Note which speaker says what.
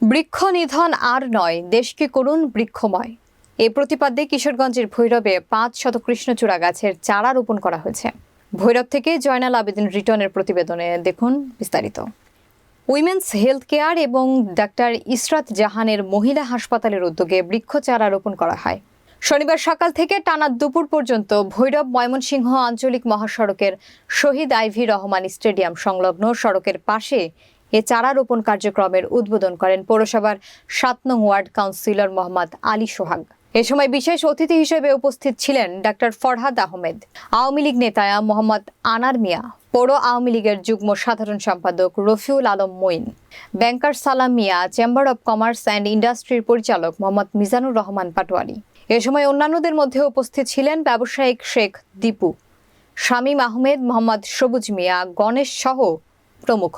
Speaker 1: বৃক্ষ নিধন আর নয়, দেশকে করুন বৃক্ষময়। এই প্রতিপাদ্যে কিশোরগঞ্জের ভৈরবে 5 শত কৃষ্ণচূড়া গাছের চারা রোপণ করা হয়েছে। ভৈরব থেকে জয়নাল আবেদিন রিটনের প্রতিবেদনে দেখুন বিস্তারিত। উইমেন্স হেলথ কেয়ার এবং ডাক্তার ইসরাত জাহানের মহিলা হাসপাতালের উদ্যোগে বৃক্ষ চারা রোপণ করা হয়। শনিবার সকাল থেকে টানা দুপুর পর্যন্ত ভৈরব ময়মনসিংহ আঞ্চলিক মহাসড়কের শহীদ আইভি রহমান স্টেডিয়াম সংলগ্ন সড়কের পাশে এ চারা রোপণ কার্যক্রমের উদ্বোধন করেন পৌরসভার 7 নং ওয়ার্ড কাউন্সিলর মোহাম্মদ আলী সোহাগ। এ সময় বিশেষ অতিথি হিসেবে উপস্থিত ছিলেন ডাক্তার ফরহাদ আহমেদ, আওয়ামী লীগ নেতা মোহাম্মদ আনার মিয়া, পৌর আওয়ামী লীগের যুগ্ম সাধারণ সম্পাদক রফিউল আলম মঈন, ব্যাংকার সালাম মিয়া, চেম্বার অব কমার্স অ্যান্ড ইন্ডাস্ট্রির পরিচালক মোহাম্মদ মিজানুর রহমান পাটোয়ারি। এ সময় অন্যান্যদের মধ্যে উপস্থিত ছিলেন ব্যবসায়িক শেখ দীপু, শামীম আহমেদ, মোহাম্মদ সবুজ মিয়া, গণেশ সহ প্রমুখ।